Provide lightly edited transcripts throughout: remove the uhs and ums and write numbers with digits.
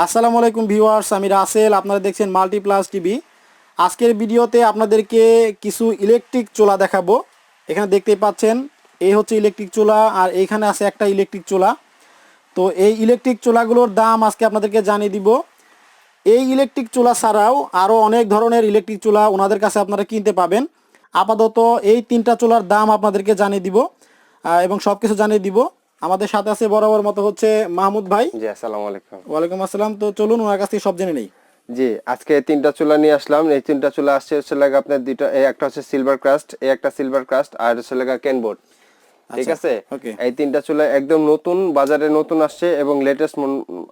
আসসালামু আলাইকুম ভিউয়ার্স, আমি রাসেল। আপনারা দেখছেন মাল্টিপ্লাস টিভি। আজকের ভিডিওতে আপনাদেরকে কিছু ইলেকট্রিক চুলা দেখাবো। এখানে দেখতেই পাচ্ছেন, এই হচ্ছে ইলেকট্রিক চুলা, আর এইখানে আছে একটা ইলেকট্রিক চুলা। তো এই ইলেকট্রিক চুলাগুলোর দাম আজকে আপনাদেরকে জানিয়ে দিব। এই ইলেকট্রিক চুলা ছাড়াও আরও অনেক ধরনের ইলেকট্রিক চুলা ওনাদের কাছে আপনারা কিনতে পাবেন। আপাতত এই তিনটা চুলার দাম আপনাদেরকে জানিয়ে দিব এবং সব কিছু জানিয়ে দিব। আমাদের সাথে আছে বরাবর মতো হচ্ছে মাহমুদ ভাই। জি, আসসালামু আলাইকুম। ওয়ালাইকুম আসসালাম। তো চলুন ওনার কাছ থেকে সব জেনে নেই। জি, আজকে তিনটা চুলা নিয়ে আসলাম। এই তিনটা চুলা হচ্ছে লাগে আপনার দুইটা, একটা হচ্ছে সিলভার ক্রাস্ট, একটা সিলভার ক্রাস্ট, আর হচ্ছে লাগা কেনবোর্ড। ঠিক আছে, এই তিনটা চুলা একদম নতুন, বাজারে নতুন আসছে এবং লেটেস্ট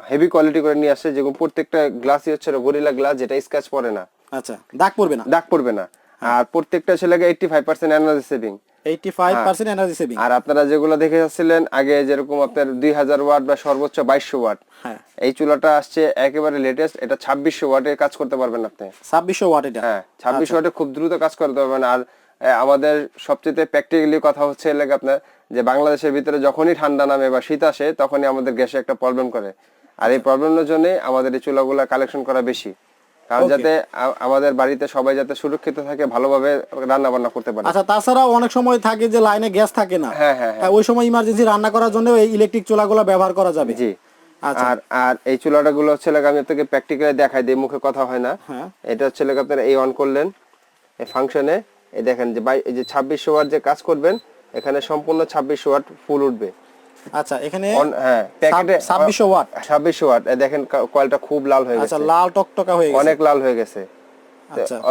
হেভি কোয়ালিটি করে নিয়ে আসছে, যেগুলো প্রত্যেকটা গ্লাসই হচ্ছে গরিলা গ্লাস, যেটা স্ক্র্যাচ পড়ে না। আচ্ছা, দাগ পড়বে না, দাগ পড়বে না। আর প্রত্যেকটা হচ্ছে লাগে 85% এনার্জি সেভিং। 85% energy saving. আর আপনারা যেগুলো দেখে যাচ্ছিলেন আগে, যেরকম আপনার 2000 ওয়াট বা সর্বোচ্চ 2200 ওয়াট, এই চুলাটা আসছে একেবারে লেটেস্ট। এটা 2600 ওয়াটে কাজ করতে পারবেন আপনি। 2600 ওয়াট এটা? হ্যাঁ, 2600 ওয়াটে খুব দ্রুত কাজ করতে পারবেন। আর আমাদের সবচেয়ে প্র্যাকটিক্যালি কথা হচ্ছে লাগে আপনার, যে বাংলাদেশের ভিতরে যখনই ঠান্ডা নামে বা শীত আসে, তখনই আমাদের গ্যাসে একটা প্রবলেম করে। আর এই প্রবলেমের জন্য আমাদের এই চুলাগুলো কালেকশন করা বেশি, কারণ যাতে আমাদের বাড়িতে সবাই যাতে সুরক্ষিত থাকে, ভালোভাবে রান্না বান্না করতে পারে। আচ্ছা, তাছাড়াও অনেক সময় থাকে যে লাইনে গ্যাস থাকে না, ওই সময় ইমার্জেন্সি রান্না করার জন্য এই ইলেকট্রিক চুলাগুলো ব্যবহার করা যাবে। জি। আর এই চুলাটা গুলো হচ্ছে লাগে, আমি আপনাকে প্র্যাকটিক্যালি দেখাই দিই, মুখে কথা হয় না। এটা হচ্ছে লাগে আপনার এই অন করলেন, এই ফাংশনে এই দেখেন যে এই যে 2600 ওয়াট যে কাজ করবেন, এখানে সম্পূর্ণ 2600 ওয়াট ফুল উঠবে। আচ্ছা, এখানে হ্যাঁ, প্যাকেটে 2600 ওয়াট। 2600 ওয়াট, দেখেন কয়েলটা খুব লাল হয়ে গেছে। আচ্ছা, লাল টকটকা হয়ে গেছে, অনেক লাল হয়ে গেছে।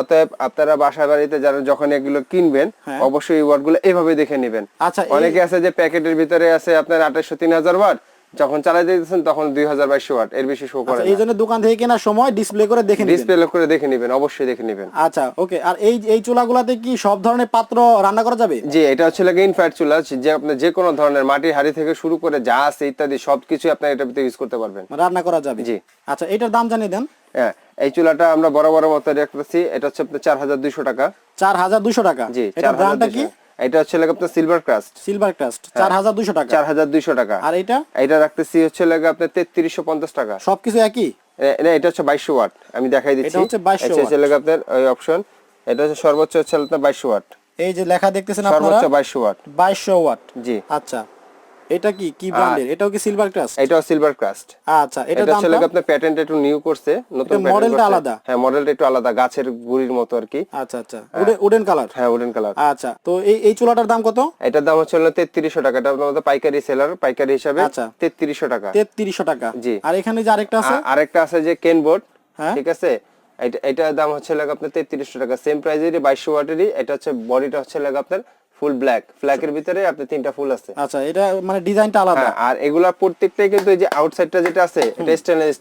অতএব আপনারা বাসা বাড়িতে যারা যখন এগুলো কিনবেন, অবশ্যই এই ওয়াট গুলো এইভাবে দেখে নেবেন। আচ্ছা, অনেকে আছে যে প্যাকেটের ভিতরে আছে আপনার 2800-3000 ওয়াট, যখন চালাতে দিতেছেন তখন 2200 ওয়াট, এর বেশি শো করে না। এই জন্য দোকান থেকে কেনার সময় ডিসপ্লে করে দেখে নেবেন, অবশ্যই দেখে নেবেন। আচ্ছা, ওকে। আর এই চুলাগুলাতে কি সব ধরনের পাত্র রান্না করা যাবে? জি, এটা হচ্ছে লাগে ইনফ্রারেড চুলা, যে আপনি যে কোনো ধরনের মাটির হাঁড়ি থেকে শুরু করে যা আছে ইত্যাদি সবকিছু আপনি এটার ভিতরে ইউজ করতে পারবেন, রান্না করা যাবে। জি। আচ্ছা, এটার দাম জানিয়ে দেন। হ্যাঁ, এই চুলাটা আমরা বড় মতো রেখেছি। এটা হচ্ছে আপনার 4200 টাকা। 4200 টাকা? জি। এটার ব্র্যান্ডটা কি? এটা হচ্ছে লাগে আপনার সিলভার ক্রাস্ট। 4200 টাকা। 4200 টাকা। আর এটা রাখতেছি হচ্ছে লাগে আপনার 3350 টাকা। সবকিছু একই? না, এটা হচ্ছে 2200 ওয়াট। আমি দেখাই দিচ্ছি। এটা হচ্ছে 2200 ওয়াট। হচ্ছে লাগে আপনার ওই অপশন। এটা হচ্ছে সর্বোচ্চ হচ্ছে আপনার 2200 ওয়াট। এই যে লেখা দেখতেছেন আপনারা, সর্বোচ্চ 2200 ওয়াট। 2200 ওয়াট। জি। আচ্ছা, এটা কি ব্র্যান্ডের? এটাও কি সিলভার ক্রাস্ট? এটাও সিলভার ক্রাস্ট। আচ্ছা, এটা দাম হচ্ছে লাগে আপনার প্যাটেন্ট একটু নিউ করছে, নতুন মডেলটা আলাদা। হ্যাঁ, মডেলটা একটু আলাদা, গাছের গুড়ির মতো আর কি। আচ্ছা, উডেন কালার। হ্যাঁ, উডেন কালার। আচ্ছা, তো এই চুলাটার দাম কত? এটার দাম হচ্ছে 3300 টাকা। এটা আমাদের পাইকারি সেলার, পাইকারি হিসাবে 3300 টাকা। 3300 টাকা। জি। আর এখানে যে আরেকটা আছে যে কেনবোর্ড, ঠিক আছে, এটার দাম হচ্ছে লাগে আপনার 3300 টাকা। সেম প্রাইজেরই, 2200 ওয়াটেরই। এটা হচ্ছে বডিটা হচ্ছে লাগে আপনার ফুল ব্ল্যাকের ভিতরে আপনার তিনটা ফুল আছে। আচ্ছা, এটা মানে ডিজাইনটা আলাদা। আর এগুলা প্রত্যেকটাই কিন্তু এই যে আউটসাইডটা যেটা আছে, এটা স্টেনলেস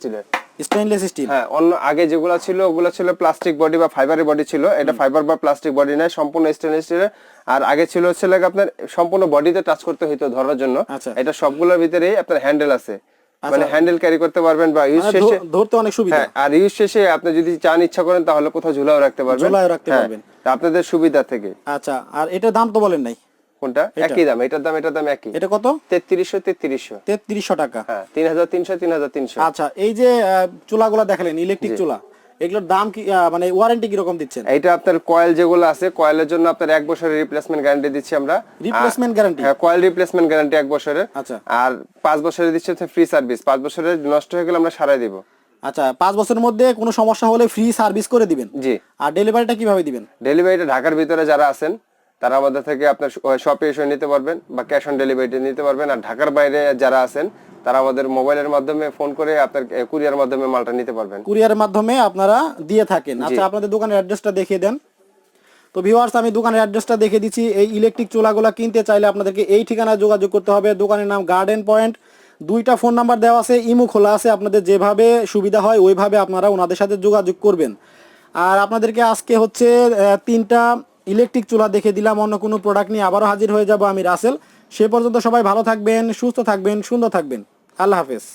স্টিল। হ্যাঁ, অন্য আগে যেগুলা ছিল ওগুলা ছিল প্লাস্টিক বডি বা ফাইবারের বডি ছিল। এটা ফাইবার বা প্লাস্টিক বডি নয়, সম্পূর্ণ স্টেনলেস স্টিলের। আর আগে ছিল হচ্ছে লাগে আপনার সম্পূর্ণ বডিতে টাচ করতে হইতো ধরার জন্য। এটা সবগুলোর ভিতরেই আপনার হ্যান্ডেল আছে, মানে হ্যান্ডেল ক্যারি করতে পারবেন বা ইউজ শেষে ধরতে অনেক সুবিধা। আর ইউজ শেষে আপনি যদি চান, ইচ্ছা করেন, তাহলে কোথাও ঝুলাও রাখতে পারবেন। আপনাদের সুবিধা থেকে। আচ্ছা, আর এটার দাম তো বলেন নাই? কোনটা? একই দাম। এটার দাম একই। এটা কত? 3300 টাকা। হ্যাঁ, 3300। আচ্ছা, এই যে চুলাগুলো দেখালেন, ইলেকট্রিক চুলা, এগুলোর দাম কি, মানে ওয়ারেন্টি কি রকম দিচ্ছেন? এটা আপনার কয়েল যেগুলো আছে, কয়েলের জন্য আপনার 1 বছরের রিপ্লেসমেন্ট গ্যারান্টি দিচ্ছি আমরা। Replacement guarantee? হ্যাঁ, কয়েল রিপ্লেসমেন্ট গ্যারান্টি 1 বছরের। আচ্ছা। আর 5 বছরের দিচ্ছি ফ্রি সার্ভিস। 5 বছরের নষ্ট হয়ে গেলে আমরা সারাই দিব। আচ্ছা, 5 বছরের মধ্যে কোনো সমস্যা হলে ফ্রি সার্ভিস করে দিবেন? জি। আর ডেলিভারিটা কিভাবে দিবেন? ডেলিভারিটা ঢাকার ভিতরে যারা আছেন তারা আমাদের থেকে আপনার শপে এসে নিতে পারবেন বা ক্যাশ অন ডেলিভারিতে নিতে পারবেন। আর ঢাকার বাইরে যারা আছেন তারা আমাদের মোবাইলের মাধ্যমে ফোন করে আপনার কুরিয়ার মাধ্যমে মালটা নিতে পারবেন। কুরিয়ারের মাধ্যমে আপনারা দিয়ে থাকেন? আচ্ছা, আপনাদের দোকানের অ্যাড্রেসটা দেখিয়ে দেন। তো ভিউয়ার্স, আমি দোকানের অ্যাড্রেসটা দেখিয়ে দিচ্ছি। এই ইলেকট্রিক চুলাগুলো কিনতে চাইলে আপনাদেরকে এই ঠিকানায় যোগাযোগ করতে হবে। দোকানের নাম গার্ডেন পয়েন্ট। 2টা ফোন নাম্বার দেওয়া আছে, ইমো খোলা আছে। আপনাদের যেভাবে সুবিধা হয় ওইভাবে আপনারা ওনাদের সাথে যোগাযোগ করবেন। আর আপনাদেরকে আজকে হচ্ছে 3টা ইলেকট্রিক চুলা দেখে দিলাম। অন্য কোনো প্রোডাক্ট নিয়ে আবারও হাজির হয়ে যাব আমি রাসেল। সে পর্যন্ত সবাই ভালো থাকবেন, সুস্থ থাকবেন, সুন্দর থাকবেন। আল্লাহ হাফেজ।